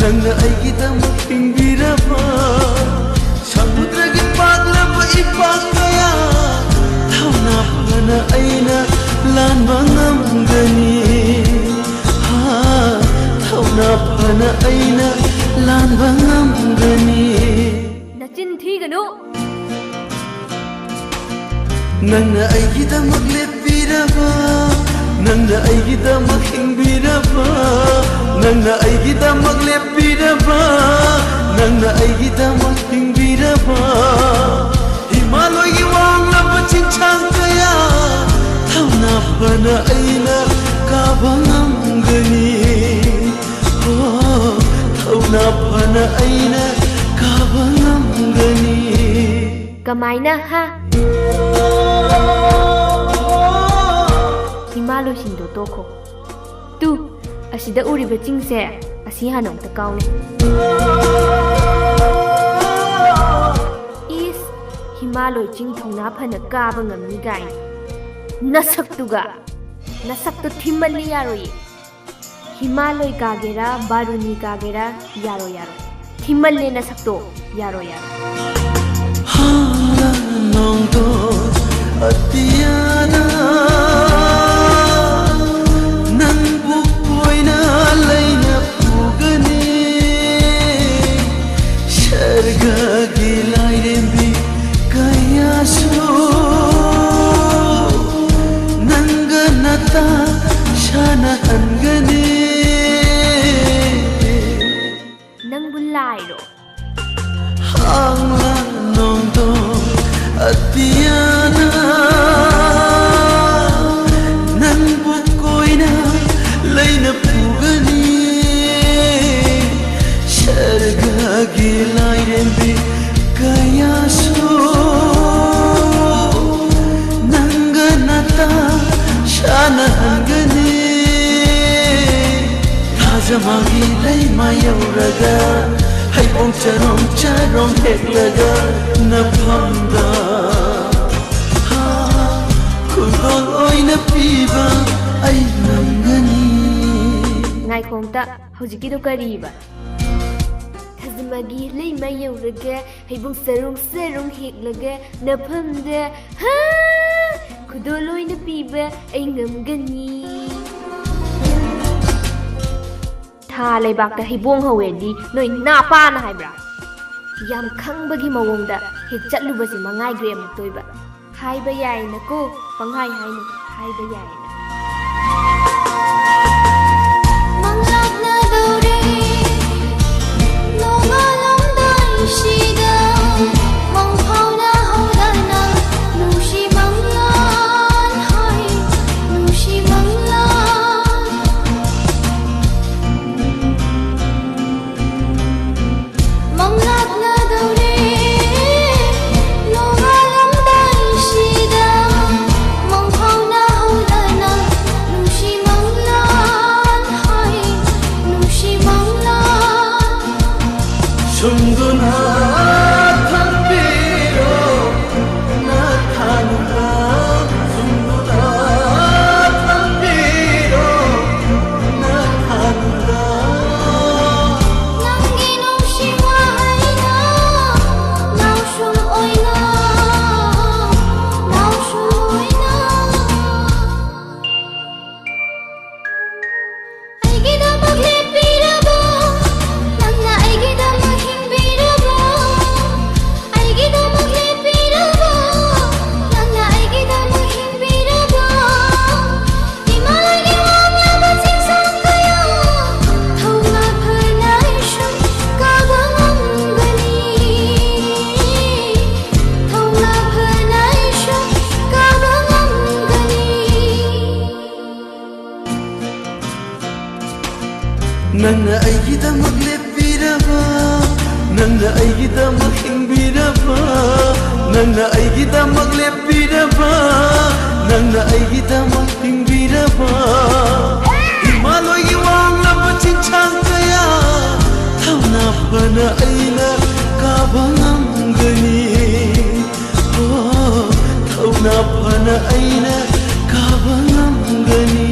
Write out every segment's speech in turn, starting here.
nangna aigidamak hingbiraba samudragi paglaba ipakaya thawna phana aina lanba ngamgani thawna phana aina lanba ngamgani nachin thiganu nangna aigidamak leppiraba nangna aigidamak hingbiraba nangna aigidamak leppiraba nangna aigidamak hingbiraba himaloigi wanglaba chinchang kaya thawna phana aina kaba ngamgani thawna phana aina kaba ngamgani kamaina ha Himalo shindo toko tu asida uriba chingse asi hanong ta kaune is himalo ching thongna phana kaba ngamni gai nasak tu thimali yaroi himaloi kagera baruni kagera yaro thimalle nasak to yaro hala nong to atiyana nangbu koina laina pugani sharga gi lairembi kayasu nanga nata shana hangani nangbu lairo hala nong to atiyana nangbu koina laina pugani sharga gi lairembi kayasu nanga nata shana hangani thajamagi laima yauraga haibong charom heklaga napamda khudol oina piba ai nangani ngai khongta hojiki do kariba thazmagi lei mai yauraga haibung sarung heklaga naphamda ha khudol oina piba ai ngamgani tha leibak da hibong hawedi noi na pa na haibra yam khangbagi mawongda hek chatlubaji mangai gre am toiba haiba yai na ko panghai hainu haiba yai na manglak na dore longa lomda ishida mangphau na hodana nushi manglan hai nushi manglan manglak na dore longa lomda ishida mangphau na hodana nushi manglan hai nushi manglan sunguna thanbiro na thanura sunguna thanbiro na thanura Nangi nushi wa haina naushum oina aigida magle piraba nangna aigida mahin biraba aigida magle piraba nangna aigida mahin biraba himalagi wangla baching sangkaya thawna phana isham kaga ngamgani thawna phana isham kaga ngamgani nangna aigidamak leppiraba nangna aigidamak hingbiraba nangna aigidamak leppiraba nangna aigidamak hingbiraba himaloigi wanglaba chinchang kaya thawna phana aina kaba ngamgani thawna phana aina kaba ngamgani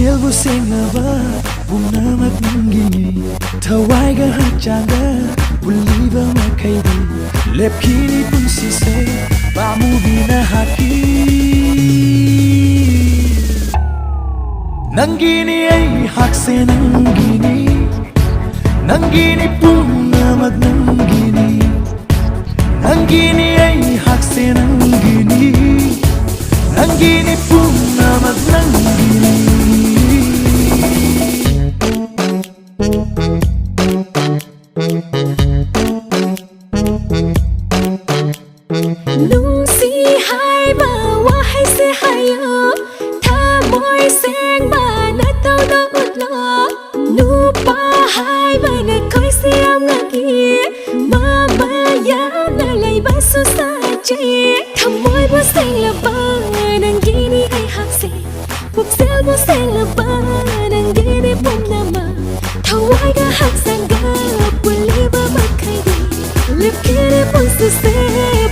Pukselbu senaba punamak nangini Thawaiga hachanga uliba makaidi Lepkini punsise pamubina haki Nangini ay hakse nangini Nangini punamak nangini Nangini ay hakse nangini Nangini punamak nangini Nungsi hai ba wa hai se hayo tha moi seng ba na tao na utla nu pa hai ba na koi se am ngaki mama ya na lai ba su sa che tha moi ba seng la ba nang gini ai hak se buk sel ba seng la ba nang gini pum na ma tha wai ga hak sang ga puli ba ma khai di lip kiri pun su se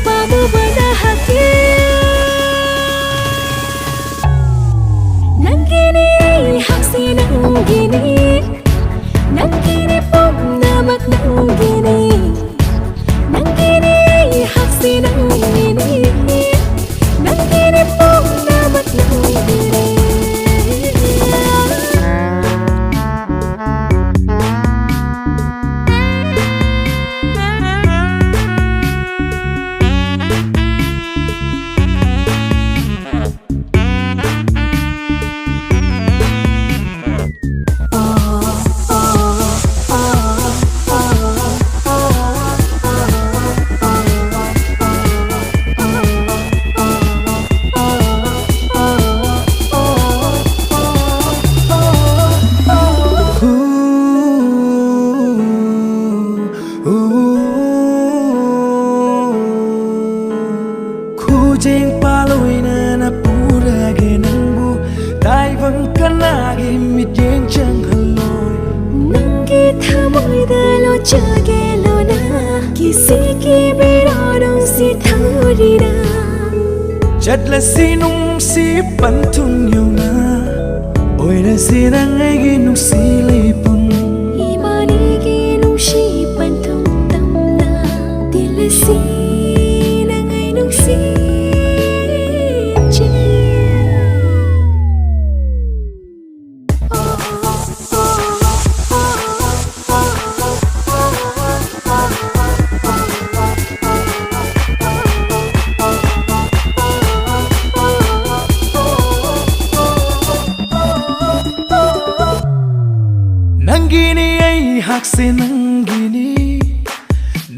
pa mu ba na haki nang gini hak se nang gini nang gini pum na mak nang gini nang gini hak se nang gini nang gini pum na mak nang gini Jeng paloina na pura ge nangbu dai vang kanagi mit jeng chang haloi Nangi thamoi da lo chage lo na kisi ki biro dong si thuri na Chatla sinung si pantun yuna Oira sinang ai gi nung si lepun imani ki nung shi pantum tam na dilasi nang ai nung si Nangini ay hakse nangini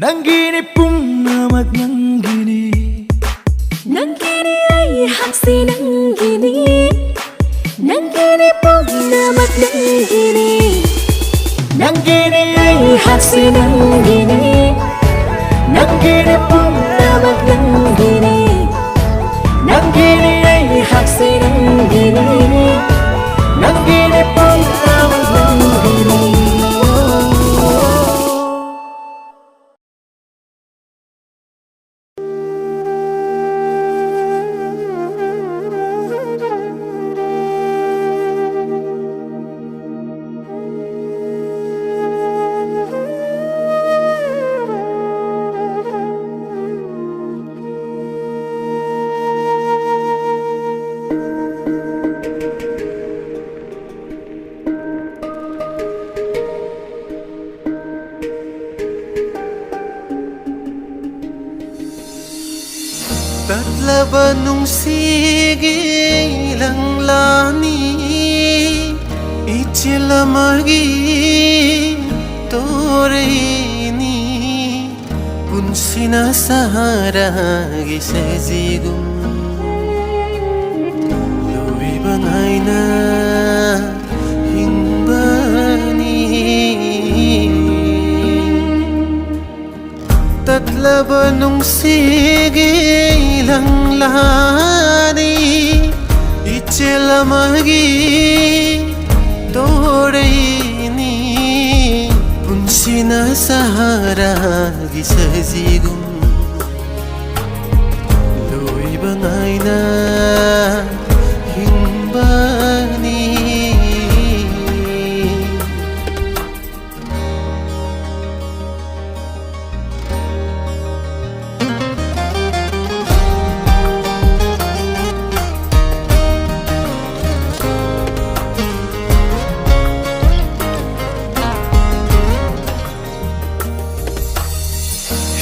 Nangini pum namak nangini Nangini ay haksi nangini Nangini pum namak nangini Nangini ay haksi nangini Nangini pum namak nangini Nangini ay haksi nangini Nangini pum namak nangini Tatlaba nung sige lang lani Ichilamagi toreini Punsina sahara gisezigum Lui bangay na hingbani Tatlaba nung sige lang lani Ichilamagi toreini Punsina sahara gisezigum Lui bangay na hingbani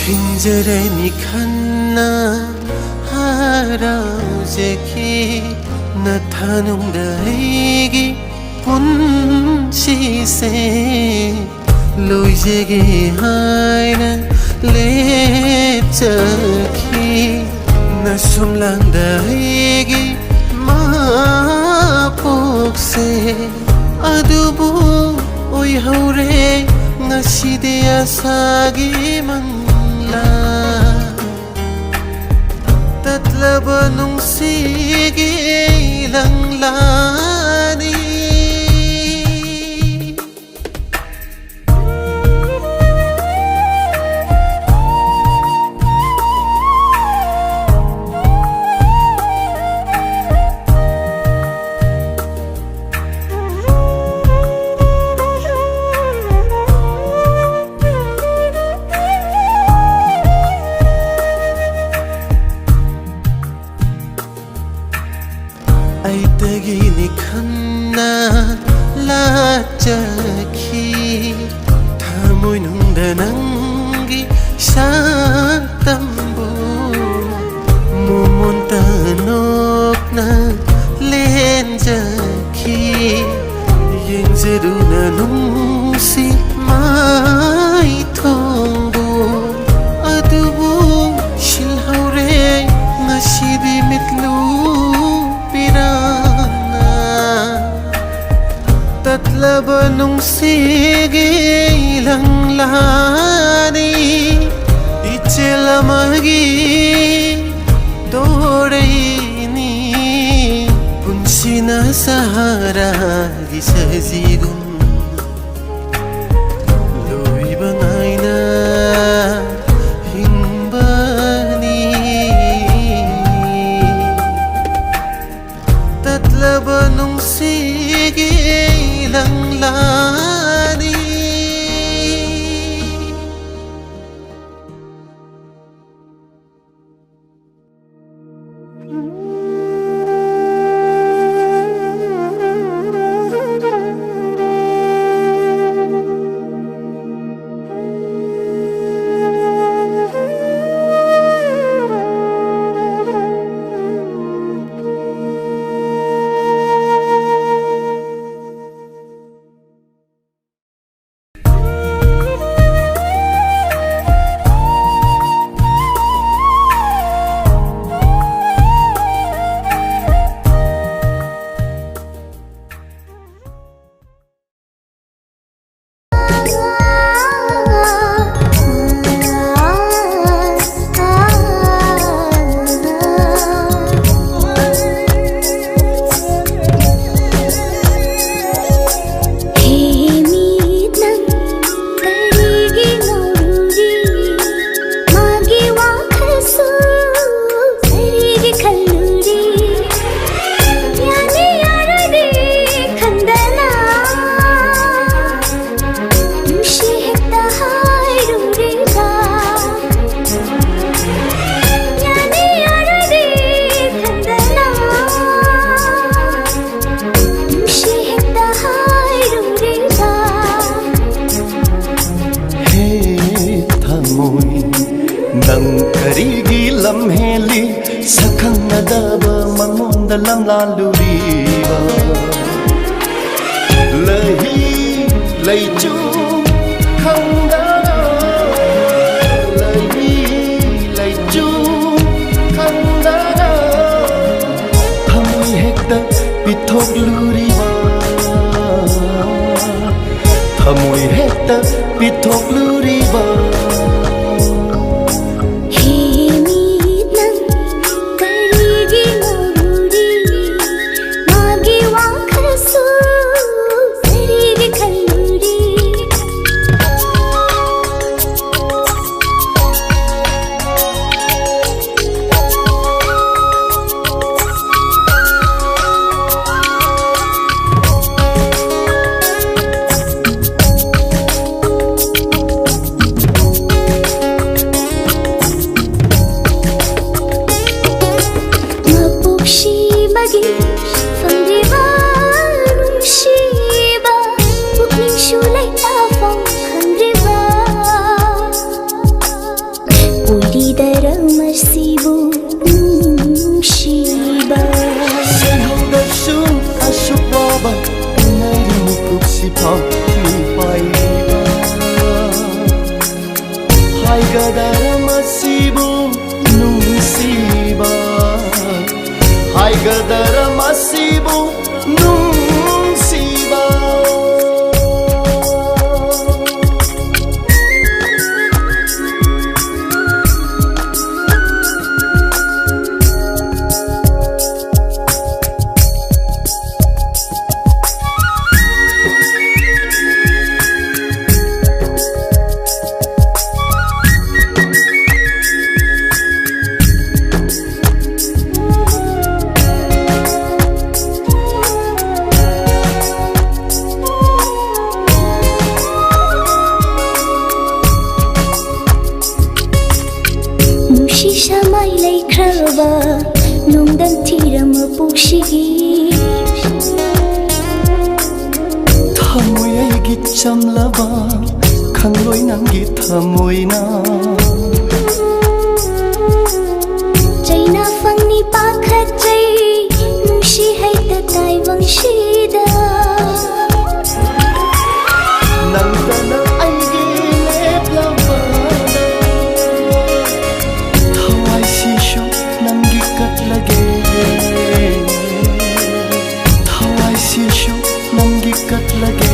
ಹಿಂಜರನಿ ಖನ್ನ ಹರಾಜಕಿ ನಥನುಂದೈಗಿ ಪುನ್ಸಿಸೆ ಲೋಯ್ಜೆಗೆ ಹಾಯ್ನ ಲೇಚಕಿ ನಸುಮ್ಲಂದೈಗಿ ಮಾಪೋಕ್ಸೆ ಅದುಬು ಒಯ್ಹೌರೆ ngashide asagi mangla tatlaba nung sige langlani Aitagini khanna lachaki thamoy nung danangi shatambu mumuntanok na lenjaki yengzeruna nung si mai thongbu adubu shilhaure ngashidi mitlu tatlaba nung sige langlani ichelamagi toreini punsina sahara gisazigum loibangaina hingbani tatlaba nung sige langlani lamheli sakhangdaba mangunda lamlaluriba lahi laichu khangdana lahi laichu khangdana thamoi hekta pithok luriba thamoi hekta pithok luriba Haigadara masibu nungsiba Haigadara masibu nungsiba Shamai lay khraba nongdan thiram pushigi Thamoi aigi chamlaba khangloi nangi thamoina Jaina fangni pakhat jai nungshi haita tai wangshida Nangdana aigi leplaba Thawai sishu nangi katlage Thawai sishu nangi katlage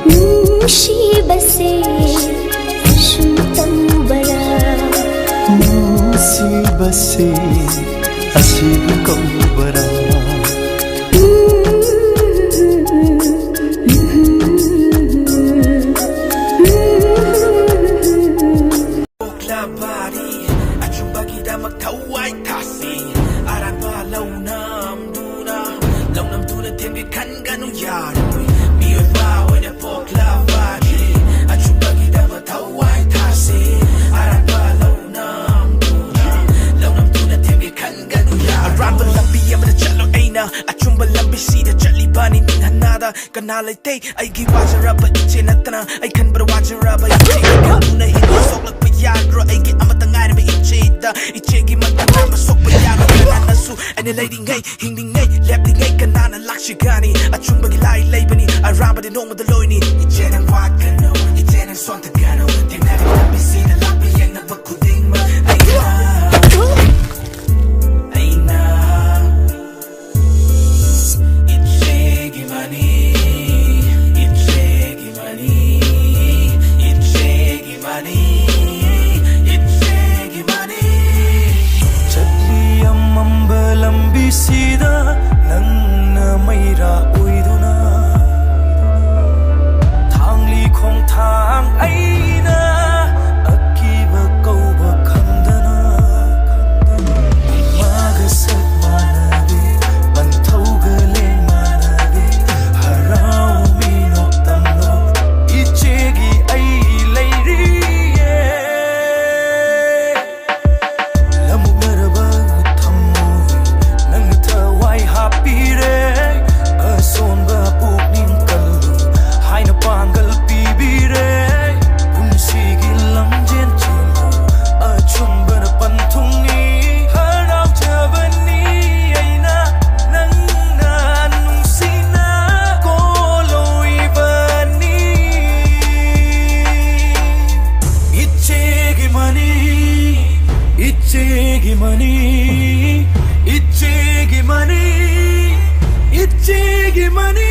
nungshi base shuntam bara Nungsi base asibu kaubara Kana lai te ai gi wajaraba iche natana ai khan bar wajaraba iche kanuna hi soklak pa yadro ai gi amata ngai me iche da iche gi matana ma sok pa yadro kana nasu ani lady ngai hingdi ngai lepdi ngai kana na lakshigani achumba gi lai bani aramba de no ma de loini iche nan wa kano iche nan swanta kano they never let me see the love yang na bakuding ma ai na iche gi mani Sida nangna maira uiduna thangli khong thang aina akiba kauba khandana maga sat manabe banthauga le manabe harau mi nok tamno ichegi ai leiri Money,